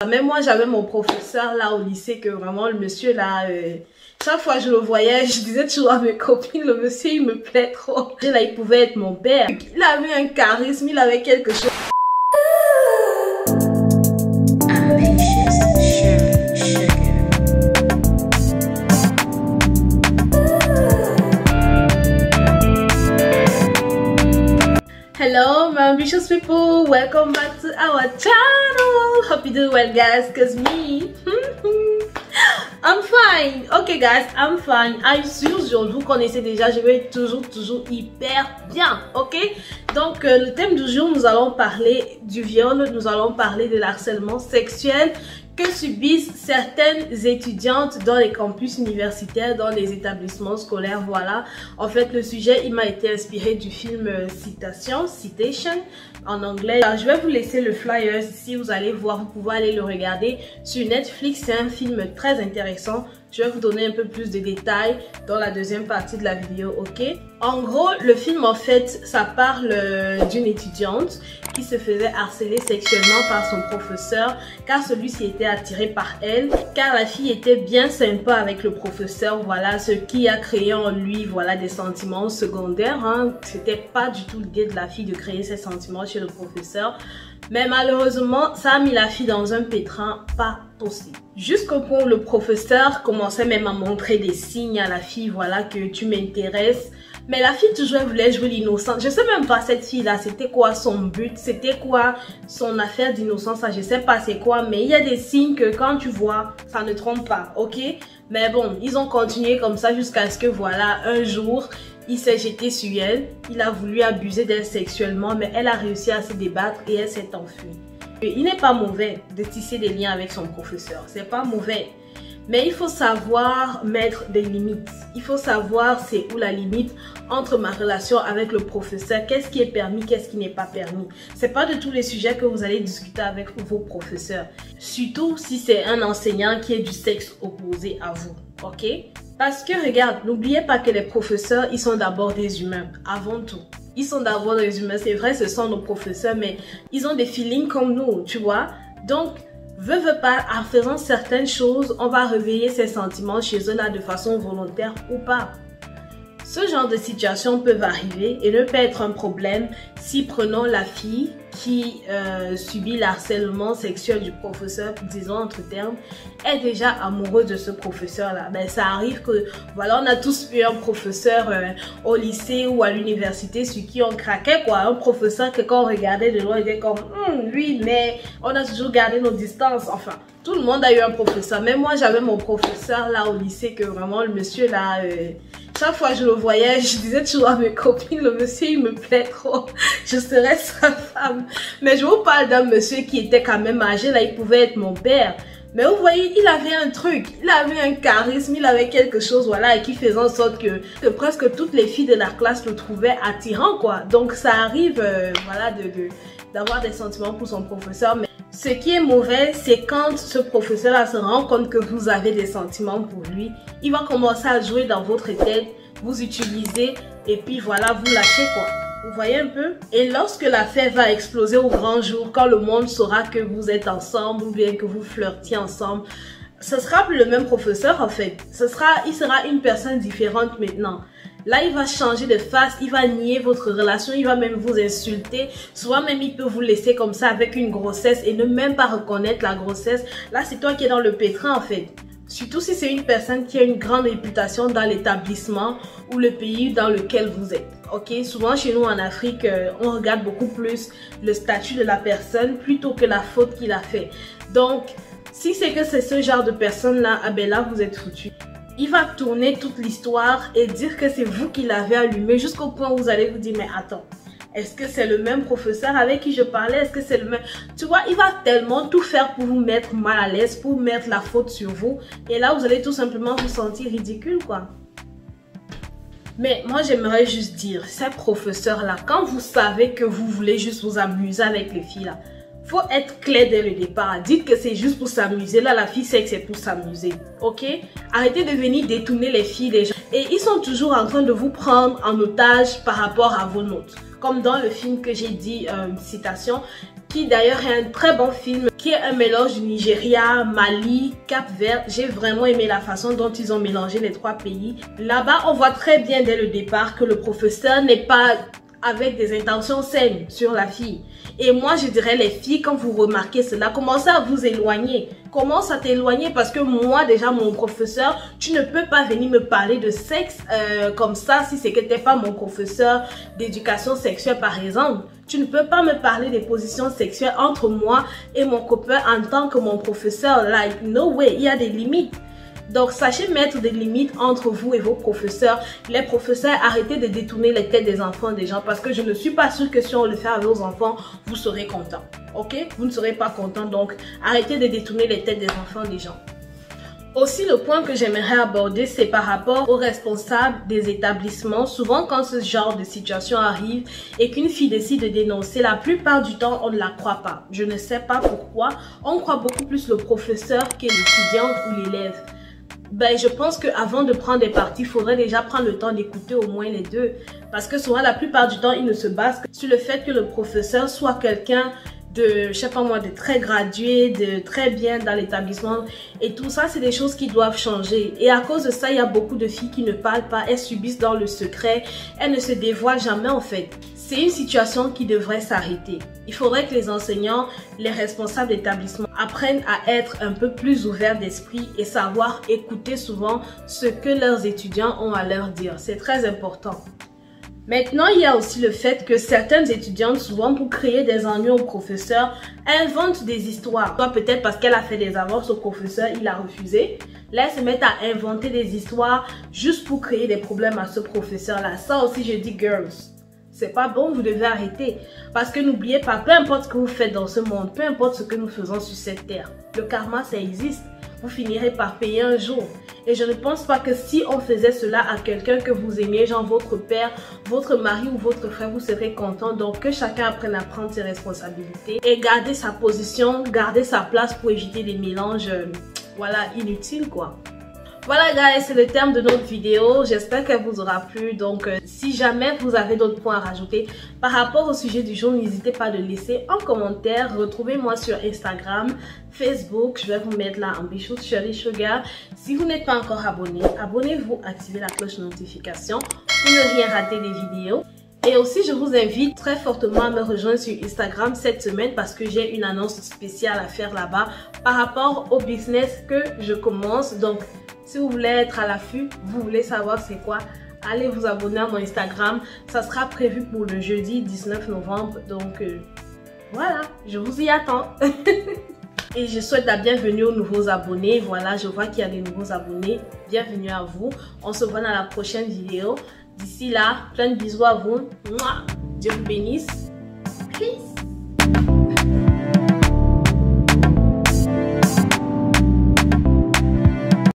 Même moi, j'avais mon professeur là au lycée que vraiment le monsieur là, chaque fois que je le voyais, je disais toujours à mes copines, le monsieur il me plaît trop. Là, il pouvait être mon père. Il avait un charisme, il avait quelque chose. Hello my ambitious people, welcome back to our channel. Hope you do well guys, cause me I'm fine. Okay guys, I'm fine. As usual, vous connaissez déjà, je vais toujours hyper bien. Ok, donc le thème du jour, nous allons parler du viol, nous allons parler de l'harcèlement sexuel que subissent certaines étudiantes dans les campus universitaires, dans les établissements scolaires. Voilà, en fait le sujet il m'a été inspiré du film Citation en anglais. Alors, je vais vous laisser le flyer ici, vous allez voir, vous pouvez aller le regarder sur Netflix. C'est un film très intéressant. Je vais vous donner un peu plus de détails dans la deuxième partie de la vidéo, ok? En gros, le film, en fait, ça parle d'une étudiante qui se faisait harceler sexuellement par son professeur car celui-ci était attiré par elle, car la fille était bien sympa avec le professeur, voilà, ce qui a créé en lui, voilà, des sentiments secondaires, hein. C'était pas du tout l'idée de la fille de créer ces sentiments chez le professeur. Mais malheureusement, ça a mis la fille dans un pétrin pas possible. Jusqu'au point où le professeur commençait même à montrer des signes à la fille, voilà, que tu m'intéresses. Mais la fille toujours voulait jouer l'innocente. Je sais même pas cette fille-là, c'était quoi son but, c'était quoi son affaire d'innocence, je sais pas c'est quoi. Mais il y a des signes que quand tu vois, ça ne trompe pas, ok? Mais bon, ils ont continué comme ça jusqu'à ce que voilà, un jour, il s'est jeté sur elle, il a voulu abuser d'elle sexuellement, mais elle a réussi à se débattre et elle s'est enfuie. Il n'est pas mauvais de tisser des liens avec son professeur, c'est pas mauvais. Mais il faut savoir mettre des limites. Il faut savoir c'est où la limite entre ma relation avec le professeur, qu'est-ce qui est permis, qu'est-ce qui n'est pas permis. C'est pas de tous les sujets que vous allez discuter avec vos professeurs. Surtout si c'est un enseignant qui est du sexe opposé à vous, ok? Parce que regarde, n'oubliez pas que les professeurs, ils sont d'abord des humains, avant tout. Ils sont d'abord des humains, c'est vrai, ce sont nos professeurs, mais ils ont des feelings comme nous, tu vois. Donc, veut pas, en faisant certaines choses, on va réveiller ces sentiments chez eux là de façon volontaire ou pas. Ce genre de situation peut arriver et ne peut être un problème si prenons la fille qui subit l'harcèlement sexuel du professeur, disons entre termes, est déjà amoureuse de ce professeur-là. Ben, ça arrive que, voilà, on a tous eu un professeur au lycée ou à l'université sur qui on craquait, quoi. Un professeur que quand on regardait de loin, il était comme, lui, mais on a toujours gardé nos distances, enfin. Tout le monde a eu un professeur. Même moi, j'avais mon professeur là au lycée que vraiment, le monsieur là... chaque fois que je le voyais, je disais toujours à mes copines, le monsieur il me plaît trop, je serais sa femme. Mais je vous parle d'un monsieur qui était quand même âgé, là il pouvait être mon père. Mais vous voyez, il avait un truc, il avait un charisme, il avait quelque chose, voilà, et qui faisait en sorte que presque toutes les filles de la classe le trouvaient attirant, quoi. Donc ça arrive, voilà, d'avoir des sentiments pour son professeur. Mais ce qui est mauvais, c'est quand ce professeur-là se rend compte que vous avez des sentiments pour lui. Il va commencer à jouer dans votre tête, vous utiliser et puis voilà, vous lâchez quoi. Vous voyez un peu? Et lorsque l'affaire va exploser au grand jour, quand le monde saura que vous êtes ensemble ou bien que vous flirtiez ensemble, ce sera plus le même professeur en fait. Il sera une personne différente maintenant. Là, il va changer de face, il va nier votre relation, il va même vous insulter. Souvent même, il peut vous laisser comme ça avec une grossesse et ne même pas reconnaître la grossesse. Là, c'est toi qui es dans le pétrin en fait. Surtout si c'est une personne qui a une grande réputation dans l'établissement ou le pays dans lequel vous êtes. Ok, souvent chez nous en Afrique, on regarde beaucoup plus le statut de la personne plutôt que la faute qu'il a fait. Donc, si c'est que c'est ce genre de personne-là, ah ben là, vous êtes foutu. Il va tourner toute l'histoire et dire que c'est vous qui l'avez allumé jusqu'au point où vous allez vous dire, mais attends, est-ce que c'est le même professeur avec qui je parlais? Est-ce que c'est le même? Tu vois, il va tellement tout faire pour vous mettre mal à l'aise, pour mettre la faute sur vous. Et là, vous allez tout simplement vous sentir ridicule, quoi. Mais moi, j'aimerais juste dire, ces professeurs-là, quand vous savez que vous voulez juste vous amuser avec les filles, là, faut être clair dès le départ. Dites que c'est juste pour s'amuser. Là, la fille sait que c'est pour s'amuser. Ok? Arrêtez de venir détourner les filles des gens. Et ils sont toujours en train de vous prendre en otage par rapport à vos notes. Comme dans le film que j'ai dit, citation, qui d'ailleurs est un très bon film, qui est un mélange du Nigeria, Mali, Cap-Vert. J'ai vraiment aimé la façon dont ils ont mélangé les 3 pays. Là-bas, on voit très bien dès le départ que le professeur n'est pas avec des intentions saines sur la fille. Et moi, je dirais les filles, quand vous remarquez cela, commencez à vous éloigner. Commence à t'éloigner parce que moi, déjà, mon professeur, tu ne peux pas venir me parler de sexe comme ça si c'est que tu n'es pas mon professeur d'éducation sexuelle, par exemple. Tu ne peux pas me parler des positions sexuelles entre moi et mon copain en tant que mon professeur. Like, no way, il y a des limites. Donc, sachez mettre des limites entre vous et vos professeurs. Les professeurs, arrêtez de détourner les têtes des enfants des gens parce que je ne suis pas sûre que si on le fait à vos enfants, vous serez contents. Ok? Vous ne serez pas contents. Donc, arrêtez de détourner les têtes des enfants des gens. Aussi, le point que j'aimerais aborder, c'est par rapport aux responsables des établissements. Souvent, quand ce genre de situation arrive et qu'une fille décide de dénoncer, la plupart du temps, on ne la croit pas. Je ne sais pas pourquoi. On croit beaucoup plus le professeur que l'étudiant ou l'élève. Ben, je pense qu'avant de prendre des parties, il faudrait déjà prendre le temps d'écouter au moins les deux. Parce que souvent, la plupart du temps, ils ne se basent que sur le fait que le professeur soit quelqu'un de, je sais pas moi, de très gradué, de très bien dans l'établissement. Et tout ça, c'est des choses qui doivent changer. Et à cause de ça, il y a beaucoup de filles qui ne parlent pas. Elles subissent dans le secret. Elles ne se dévoilent jamais en fait. C'est une situation qui devrait s'arrêter. Il faudrait que les enseignants, les responsables d'établissement apprennent à être un peu plus ouverts d'esprit et savoir écouter souvent ce que leurs étudiants ont à leur dire. C'est très important. Maintenant, il y a aussi le fait que certaines étudiantes, souvent pour créer des ennuis au professeur, inventent des histoires. Soit peut-être parce qu'elle a fait des avances au professeur, il a refusé. Là, elles se mettent à inventer des histoires juste pour créer des problèmes à ce professeur-là. Ça aussi, je dis girls. C'est pas bon, vous devez arrêter. Parce que n'oubliez pas, peu importe ce que vous faites dans ce monde, peu importe ce que nous faisons sur cette terre, le karma, ça existe. Vous finirez par payer un jour. Et je ne pense pas que si on faisait cela à quelqu'un que vous aimiez, genre votre père, votre mari ou votre frère, vous serez content. Donc que chacun apprenne à prendre ses responsabilités et garder sa position, garder sa place pour éviter des mélanges, voilà, inutiles quoi. Voilà guys, c'est le terme de notre vidéo. J'espère qu'elle vous aura plu. Donc si jamais vous avez d'autres points à rajouter par rapport au sujet du jour, n'hésitez pas à le laisser en commentaire. Retrouvez-moi sur Instagram, Facebook. Je vais vous mettre là Ambitious Shirley Sugar. Si vous n'êtes pas encore abonné, abonnez-vous, activez la cloche de notification pour ne rien rater des vidéos. Et aussi, je vous invite très fortement à me rejoindre sur Instagram cette semaine parce que j'ai une annonce spéciale à faire là-bas par rapport au business que je commence. Donc, si vous voulez être à l'affût, vous voulez savoir c'est quoi, allez vous abonner à mon Instagram. Ça sera prévu pour le jeudi 19 novembre. Donc, voilà, je vous y attends. Et je souhaite la bienvenue aux nouveaux abonnés. Voilà, je vois qu'il y a des nouveaux abonnés. Bienvenue à vous. On se voit dans la prochaine vidéo. D'ici là, plein de bisous à vous. Mouah. Dieu vous bénisse. Peace.